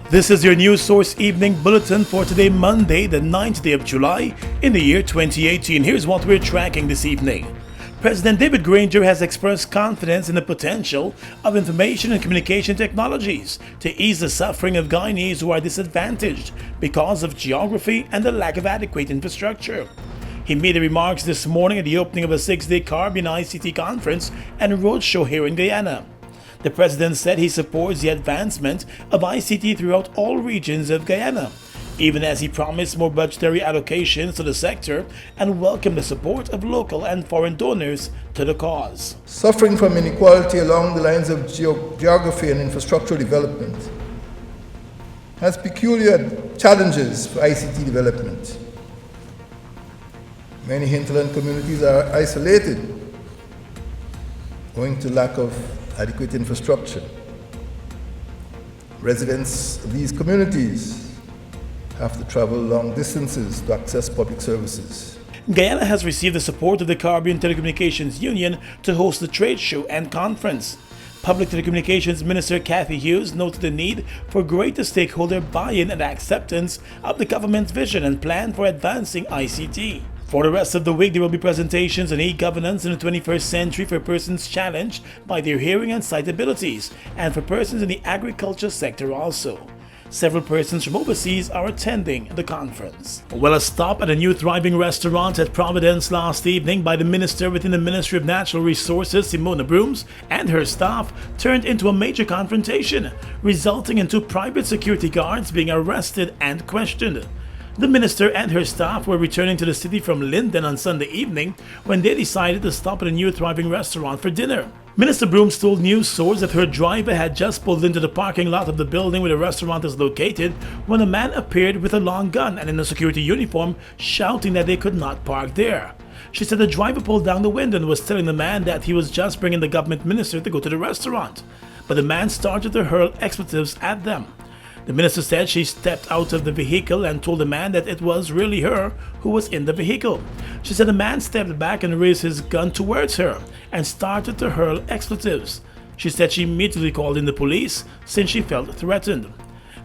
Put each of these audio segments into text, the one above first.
This is your News Source Evening Bulletin for today, Monday, the 9th day of July in the year 2018. Here's what we're tracking this evening. President David Granger has expressed confidence in the potential of information and communication technologies to ease the suffering of Guyanese who are disadvantaged because of geography and the lack of adequate infrastructure. He made the remarks this morning at the opening of a 6-day Caribbean ICT conference and roadshow here in Guyana. The president said he supports the advancement of ICT throughout all regions of Guyana, even as he promised more budgetary allocations to the sector and welcomed the support of local and foreign donors to the cause. Suffering from inequality along the lines of geography and infrastructural development has peculiar challenges for ICT development. Many hinterland communities are isolated owing to lack of adequate infrastructure. Residents of these communities have to travel long distances to access public services. Guyana has received the support of the Caribbean Telecommunications Union to host the trade show and conference. Public Telecommunications Minister Cathy Hughes noted the need for greater stakeholder buy-in and acceptance of the government's vision and plan for advancing ICT. For the rest of the week, there will be presentations on e-governance in the 21st century for persons challenged by their hearing and sight abilities, and for persons in the agriculture sector also. Several persons from overseas are attending the conference. Well, a stop at a new thriving restaurant at Providence last evening by the minister within the Ministry of Natural Resources, Simona Broomes, and her staff turned into a major confrontation, resulting in 2 private security guards being arrested and questioned. The minister and her staff were returning to the city from Linden on Sunday evening when they decided to stop at a new thriving restaurant for dinner. Minister Broomes told news sources that her driver had just pulled into the parking lot of the building where the restaurant is located when a man appeared with a long gun and in a security uniform, shouting that they could not park there. She said the driver pulled down the window and was telling the man that he was just bringing the government minister to go to the restaurant, but the man started to hurl expletives at them. The minister said she stepped out of the vehicle and told the man that it was really her who was in the vehicle. She said the man stepped back and raised his gun towards her and started to hurl expletives. She said she immediately called in the police since she felt threatened.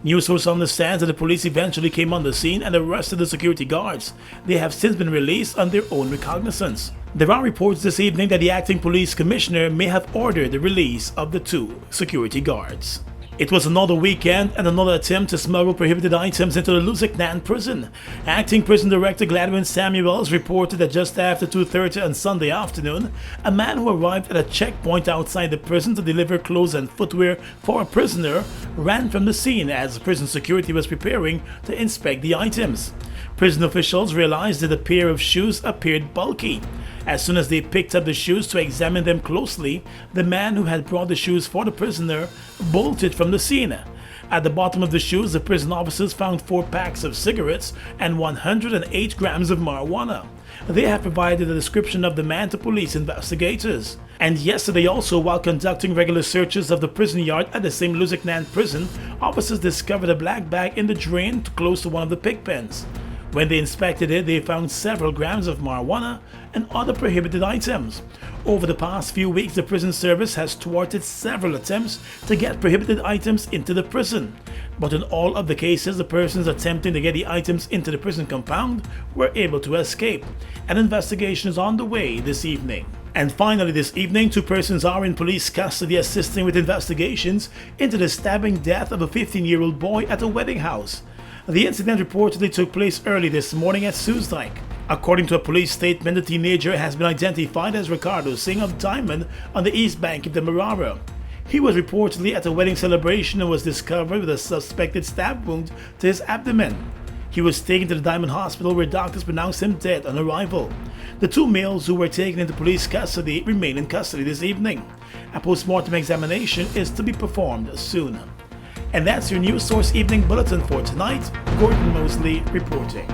News source understands that the police eventually came on the scene and arrested the security guards. They have since been released on their own recognizance. There are reports this evening that the acting police commissioner may have ordered the release of the 2 security guards. It was another weekend and another attempt to smuggle prohibited items into the Lusignan Prison. Acting Prison Director Gladwin Samuels reported that just after 2:30 on Sunday afternoon, a man who arrived at a checkpoint outside the prison to deliver clothes and footwear for a prisoner ran from the scene as prison security was preparing to inspect the items. Prison officials realized that a pair of shoes appeared bulky. As soon as they picked up the shoes to examine them closely, the man who had brought the shoes for the prisoner bolted from the scene. At the bottom of the shoes, the prison officers found 4 packs of cigarettes and 108 grams of marijuana. They have provided a description of the man to police investigators. And yesterday also, while conducting regular searches of the prison yard at the same Lusignan prison, officers discovered a black bag in the drain close to one of the pig pens. When they inspected it, they found several grams of marijuana and other prohibited items. Over the past few weeks, the prison service has thwarted several attempts to get prohibited items into the prison. But in all of the cases, the persons attempting to get the items into the prison compound were able to escape. An investigation is on the way this evening. And finally this evening, 2 persons are in police custody assisting with investigations into the stabbing death of a 15-year-old boy at a wedding house. The incident reportedly took place early this morning at Soosdyke. According to a police statement, the teenager has been identified as Ricardo Singh of Diamond on the east bank of the Marara. He was reportedly at a wedding celebration and was discovered with a suspected stab wound to his abdomen. He was taken to the Diamond Hospital where doctors pronounced him dead on arrival. The 2 males who were taken into police custody remain in custody this evening. A post-mortem examination is to be performed soon. And that's your News Source Evening Bulletin for tonight. Gordon Mosley reporting.